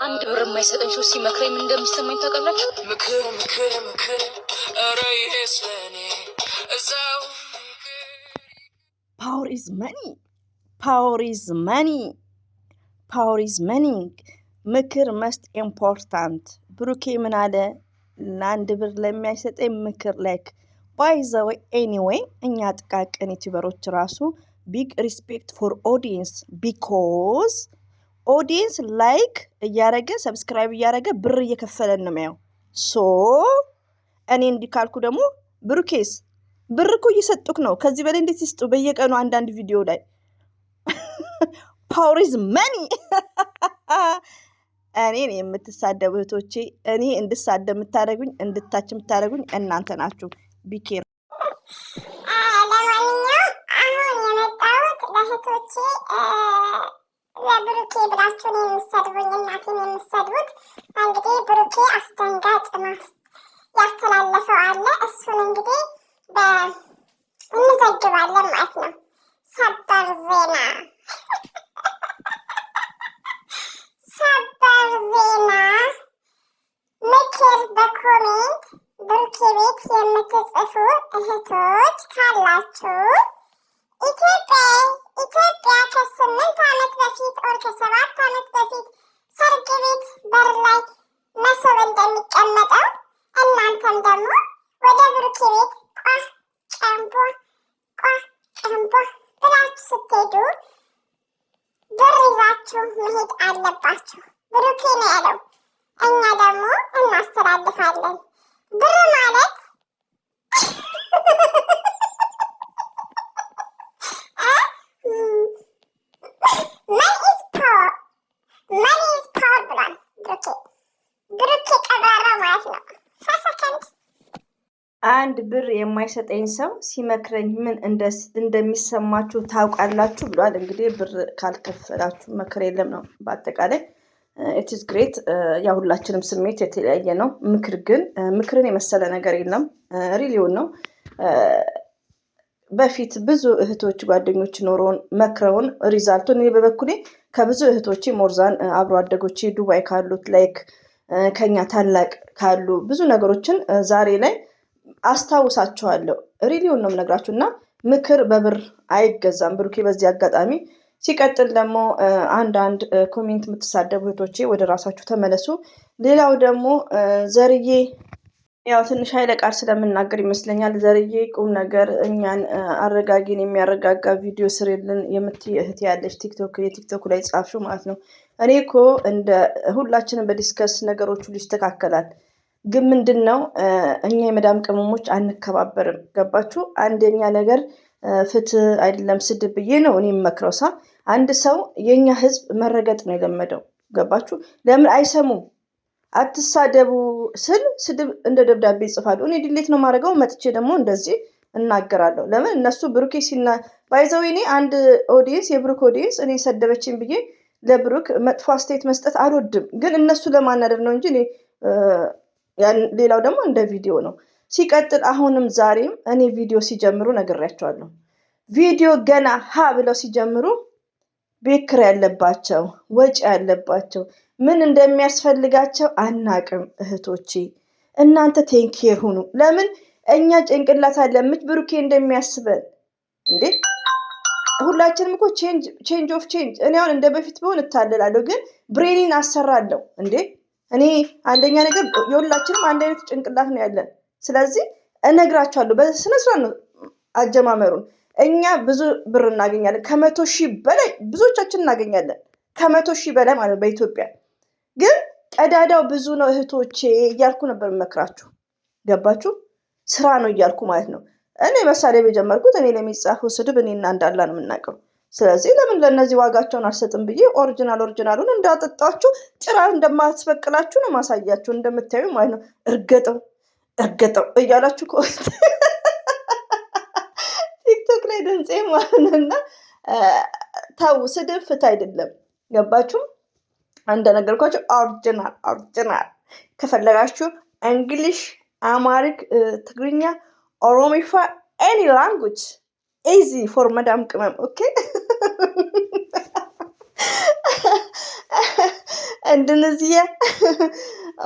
አንድ ብር የማይሰጠኝ ሰው ሲመክረኝ ምን እንደሚሰማኝ ታውቃላችሁ? ፓወር ኢዝ መኒ፣ ፓወር ኢዝ መኒ፣ ፓወር ኢዝ መኒ። ምክር መስት ኢምፖርታንት። ብሩኬ ምን አለ? ለአንድ ብር ለሚያይሰጠኝ ምክር ላይክ ባይ ዘ ወይ ኤኒዌይ እኛ ጥቃቅን ዩቲዩበሮች ራሱ ቢግ ሪስፔክት ፎር ኦዲየንስ ቢኮዝ ኦዲየንስ ላይክ እያረገ ሰብስክራይብ እያረገ ብር እየከፈለን ነው የሚያው። ሶ እኔ እንዲህ ካልኩ ደግሞ ብሩኬስ ብር እኮ እየሰጡክ ነው። ከዚህ በላይ እንዴት ይስጡ? በየቀኑ አንዳንድ ቪዲዮ ላይ ፓወር ኢዝ መኒ። እኔን የምትሳደቡ እህቶቼ፣ እኔ እንድሳደብ የምታደርጉኝ እንድታች የምታደርጉኝ እናንተ ናችሁ። ቢኬር ለማንኛውም አሁን የመጣሁት ለእህቶቼ ለብሩኬ ብላችሁ ነው የምትሰድቡኝ፣ እናቴን የምትሰድቡት። እንግዲህ ብሩኬ አስደንጋጭ ያስተላለፈው አለ። እሱን እንግዲህ እንዘግባለን ማለት ነው። ሰበር ዜና፣ ሰበር ዜና። ምክር በኮሜንት ብሩኬ ቤት የምትጽፉ እህቶች ካላችሁ ኢትዮጵያ ከ8 ዓመት በፊት ኦር ከ7 ዓመት በፊት ሰርግ ቤት በር ላይ መሶብ እንደሚቀመጠው እናንተም ደግሞ ወደ ብሩኬ ቤት ጨንቦ ብላችሁ ስትሄዱ ብር ይዛችሁ መሄድ አለባችሁ። ብሩኬ ነው ያለው፣ እኛ ደግሞ እናስተላልፋለን። ብር ማለት መኒ ኢዝ ፓወር ብሏል ብሩኬ ቀብራራ ማለት ነው። ፈሰከንድ አንድ ብር የማይሰጠኝ ሰው ሲመክረኝ ምን እንደሚሰማችሁ ታውቃላችሁ ብሏል። እንግዲህ ብር ካልከፈላችሁ መክር የለም ነው በአጠቃላይ። ኢትስ ግሬት። ያ ሁላችንም ስሜት የተለያየ ነው። ምክር ግን ምክርን የመሰለ ነገር የለም። ሪሊውን ነው። በፊት ብዙ እህቶች ጓደኞች ኖሮን መክረውን ሪዛልቱን እኔ በበኩሌ ከብዙ እህቶቼ ሞርዛን አብሮ አደጎቼ ዱባይ ካሉት ላይክ ከኛ ታላቅ ካሉ ብዙ ነገሮችን ዛሬ ላይ አስታውሳቸዋለሁ። ሪሊውን ነው የምነግራችሁ። እና ምክር በብር አይገዛም ብሩኬ በዚህ አጋጣሚ። ሲቀጥል ደግሞ አንዳንድ ኮሜንት የምትሳደቡ እህቶቼ ወደ ራሳችሁ ተመለሱ። ሌላው ደግሞ ዘርዬ ያው ትንሽ ኃይለ ቃል ስለምናገር ይመስለኛል። ዘርዬ ቁም ነገር እኛን አረጋጊን የሚያረጋጋ ቪዲዮ ስሪልን የምትይ እህት ያለች የቲክቶክ ላይ ጻፍሹ ማለት ነው። እኔ እኮ እንደ ሁላችንም በዲስከስ ነገሮቹ ይስተካከላል። ግን ምንድን ነው እኛ የመዳም ቅመሞች አንከባበርም። ገባችሁ? አንደኛ ነገር ፍትህ አይደለም ስድብ ብዬ ነው እኔ የምመክረው። አንድ ሰው የኛ ህዝብ መረገጥ ነው የለመደው። ገባችሁ? ለምን አይሰሙም? አትሳደቡ ስል ስድብ እንደ ደብዳቤ ይጽፋሉ። እኔ ዲሌት ነው ማድረገው። መጥቼ ደግሞ እንደዚህ እናገራለሁ። ለምን እነሱ ብሩኬ ባይዘው እኔ አንድ ኦዲየንስ የብሩክ ኦዲየንስ እኔ ሰደበችኝ ብዬ ለብሩክ መጥፎ አስተያየት መስጠት አልወድም። ግን እነሱ ለማናደር ነው እንጂ ሌላው ደግሞ እንደ ቪዲዮ ነው። ሲቀጥል አሁንም ዛሬም እኔ ቪዲዮ ሲጀምሩ ነግሬያቸዋለሁ። ቪዲዮ ገና ሀ ብለው ሲጀምሩ ቤት ኪራይ ያለባቸው ወጪ ያለባቸው ምን እንደሚያስፈልጋቸው አናቅም። እህቶቼ እናንተ ቴንኬር ሁኑ። ለምን እኛ ጭንቅላት አለምች ብሩኬ እንደሚያስበን እንዴ። ሁላችንም እኮ ቼንጅ ኦፍ ቼንጅ። እኔ አሁን እንደ በፊት ቢሆን እታለላለሁ፣ ግን ብሬኒን አሰራለሁ እንዴ። እኔ አንደኛ ነገር የሁላችንም አንድ አይነት ጭንቅላት ነው ያለን። ስለዚህ እነግራቸዋለሁ በስነስርዓት ነው አጀማመሩን። እኛ ብዙ ብር እናገኛለን፣ ከ100,000 በላይ ብዙዎቻችን እናገኛለን፣ ከ100,000 በላይ ማለት በኢትዮጵያ። ግን ቀዳዳው ብዙ ነው እህቶቼ እያልኩ ነበር መክራችሁ። ገባችሁ? ስራ ነው እያልኩ ማለት ነው። እኔ መሳሪያ የጀመርኩት እኔ ለሚጻፈው ስድብ እኔና እንዳላ ነው የምናውቀው። ስለዚህ ለምን ለነዚህ ዋጋቸውን አልሰጥም ብዬ ኦሪጂናሉን እንዳጠጣችሁ ጭራ እንደማስበቅላችሁ ነው ማሳያችሁ። እንደምታዩ ማለት ነው። እርገጠው እያላችሁ ቲክቶክ ላይ ድምፄ ማለት ነው። እና ታው ስድብ ፍት አይደለም። ገባችሁ? እንደነገርኳችሁ ኦሪጂናል ከፈለጋችሁ እንግሊሽ፣ አማሪክ፣ ትግርኛ፣ ኦሮሚፋ ኤኒ ላንጉጅ ኢዚ ፎር መዳም ቅመም። ኦኬ እንደነዚህ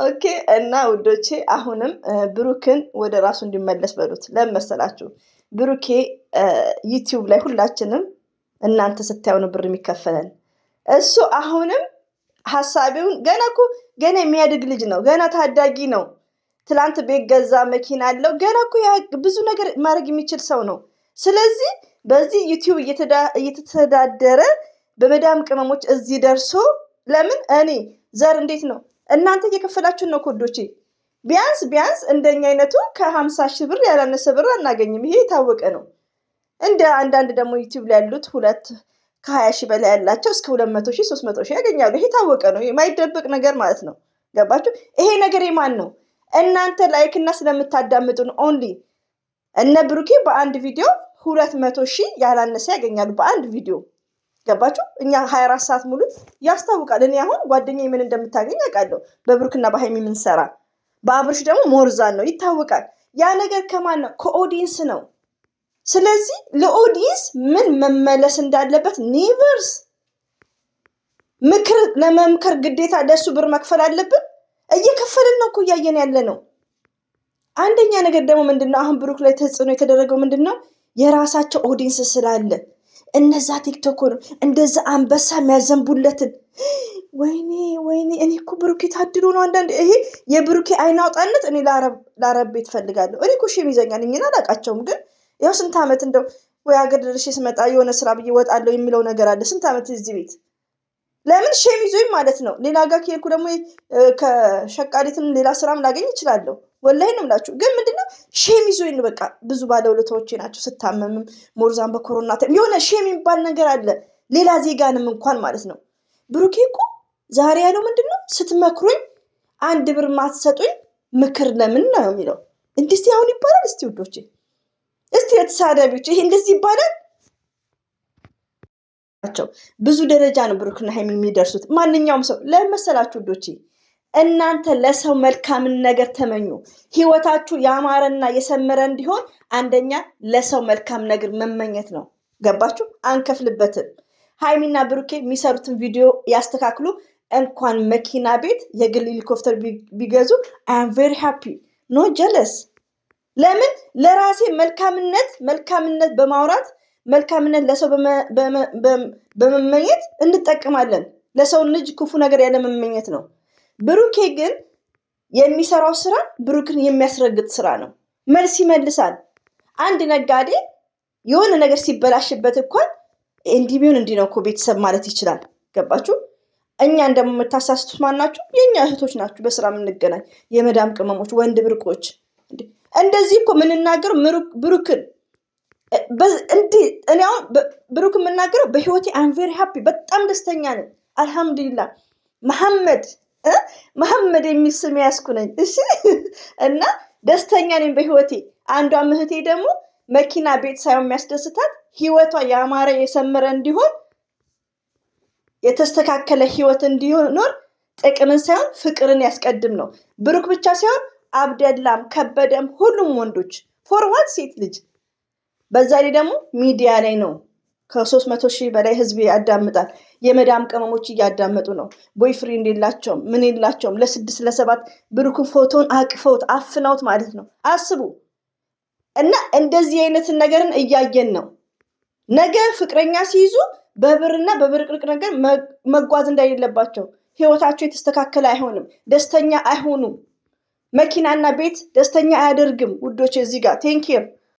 ኦኬ። እና ውዶቼ አሁንም ብሩክን ወደ ራሱ እንዲመለስ በሉት። ለምን መሰላችሁ? ብሩኬ ዩቲዩብ ላይ ሁላችንም እናንተ ስታዩ ነው ብር የሚከፈለን። እሱ አሁንም ሀሳቢውን ገና የሚያድግ ልጅ ነው፣ ገና ታዳጊ ነው። ትላንት ቤት ገዛ፣ መኪና አለው። ገና እኮ ብዙ ነገር ማድረግ የሚችል ሰው ነው። ስለዚህ በዚህ ዩቲዩብ እየተተዳደረ በመዳም ቅመሞች እዚህ ደርሶ ለምን እኔ ዘር እንዴት ነው እናንተ እየከፈላችሁን ነው ኮዶቼ። ቢያንስ እንደኛ አይነቱ ከ50 ሺህ ብር ያላነሰ ብር አናገኝም። ይሄ የታወቀ ነው። እንደ አንዳንድ ደግሞ ዩቲዩብ ላይ ያሉት ከ20 ሺህ በላይ ያላቸው እስከ 200 ሺህ 300 ሺህ ያገኛሉ። ይሄ የታወቀ ነው። የማይደበቅ ነገር ማለት ነው። ገባችሁ? ይሄ ነገር የማን ነው? እናንተ ላይክ እና ስለምታዳምጡን ኦንሊ። እነ ብሩኬ በአንድ ቪዲዮ 200 ሺህ ያላነሰ ያገኛሉ በአንድ ቪዲዮ። ገባችሁ? እኛ 24 ሰዓት ሙሉ ያስታውቃል። እኔ አሁን ጓደኛዬ ምን እንደምታገኝ አውቃለሁ። በብሩክና በሃይሚ የምንሰራ በአብርሽ ደግሞ ሞርዛን ነው ይታወቃል። ያ ነገር ከማን ነው? ከኦዲየንስ ነው። ስለዚህ ለኦዲየንስ ምን መመለስ እንዳለበት ኔቨርስ ምክር ለመምከር ግዴታ ለሱ ብር መክፈል አለብን። እየከፈልን ነው እኮ እያየን ያለ ነው። አንደኛ ነገር ደግሞ ምንድነው አሁን ብሩክ ላይ ተጽዕኖ የተደረገው ምንድነው? የራሳቸው ኦዲየንስ ስላለ እነዛ ቲክቶክ ነው እንደዛ አንበሳ የሚያዘንቡለትን ወይኔ እኔ እኮ ብሩኬ ታድሎ ነው። አንዳንድ ይሄ የብሩኬ አይን አውጣነት እኔ ለአረብ ቤት ፈልጋለሁ። እኔ እኮ ሼም ይዘኛል። እኛን አላውቃቸውም፣ ግን ያው ስንት ዓመት እንደው ወይ ሀገር ደርሼ ስመጣ የሆነ ስራ ብዬ ወጣለሁ የሚለው ነገር አለ። ስንት ዓመት እዚህ ቤት ለምን ሼም ይዞኝ ማለት ነው። ሌላ ጋር ከሄድኩ ደግሞ ከሸቃሊትም ሌላ ስራም ላገኝ እችላለሁ። ወላሂ ነው የምላችሁ። ግን ምንድነው ሼም ይዞኝ በቃ ብዙ ባለውለታዎቼ ናቸው። ስታመምም ሞርዛን በኮሮና የሆነ ሼም የሚባል ነገር አለ። ሌላ ዜጋንም እንኳን ማለት ነው። ብሩኬ እኮ ዛሬ ያለው ምንድነው? ስትመክሩኝ 1 ብር ማትሰጡኝ ምክር ለምን ነው የሚለው። እንደዚህ አሁን ይባላል? እስቲ ውዶቼ፣ እስቲ የተሳዳቢዎች ይሄ እንደዚህ ይባላል? ብዙ ደረጃ ነው ብሩክና ሃይሚ የሚደርሱት። ማንኛውም ሰው ለመሰላችሁ ውዶቼ፣ እናንተ ለሰው መልካምን ነገር ተመኙ። ህይወታችሁ ያማረና የሰመረ እንዲሆን አንደኛ ለሰው መልካም ነገር መመኘት ነው። ገባችሁ? አንከፍልበትም። ሃይሚና ብሩኬ የሚሰሩትን ቪዲዮ ያስተካክሉ። እንኳን መኪና ቤት የግል ሄሊኮፕተር ቢገዙ አይ አም ቬሪ ሃፒ ኖ ጀለስ። ለምን ለራሴ መልካምነት በማውራት መልካምነት ለሰው በመመኘት እንጠቀማለን። ለሰው ልጅ ክፉ ነገር ያለ መመኘት ነው። ብሩኬ ግን የሚሰራው ስራ ብሩክን የሚያስረግጥ ስራ ነው። መልስ ይመልሳል። አንድ ነጋዴ የሆነ ነገር ሲበላሽበት እንኳን እንዲህ ቢሆን እንዲህ ነው እኮ ቤተሰብ ማለት ይችላል። ገባችሁ? እኛ እንደምታሳስቱት ማናችሁ? የኛ እህቶች ናችሁ። በስራ የምንገናኝ የመዳም ቅመሞች፣ ወንድ ብርቆች እንደዚህ እኮ የምንናገረው ብሩክን እኔ አሁን ብሩክ የምናገረው በህይወቴ አም ቬሪ ሃፒ በጣም ደስተኛ ነኝ። አልሐምዱሊላህ መሐመድ የሚል ስም ያስኩ ነኝ። እሺ እና ደስተኛ ነኝ በህይወቴ። አንዷ እህቴ ደግሞ መኪና ቤት ሳይሆን የሚያስደስታት ህይወቷ ያማረ የሰመረ እንዲሆን የተስተካከለ ህይወት እንዲኖር ጥቅምን ሳይሆን ፍቅርን ያስቀድም ነው። ብሩክ ብቻ ሳይሆን አብደላም ከበደም ሁሉም ወንዶች ፎርዋርድ ሴት ልጅ በዛ ላይ ደግሞ ሚዲያ ላይ ነው። ከ300 ሺህ በላይ ህዝብ ያዳምጣል። የመዳም ቅመሞች እያዳመጡ ነው። ቦይፍሬንድ የላቸውም፣ ምን የላቸውም። ለ6 ለ7 ብሩክን ፎቶን አቅፈውት አፍናውት ማለት ነው። አስቡ። እና እንደዚህ አይነትን ነገርን እያየን ነው። ነገ ፍቅረኛ ሲይዙ በብርና በብርቅርቅ ነገር መጓዝ እንደሌለባቸው፣ ህይወታቸው የተስተካከለ አይሆንም፣ ደስተኛ አይሆኑም። መኪናና ቤት ደስተኛ አያደርግም ውዶች። እዚህ ጋር ቴንኪር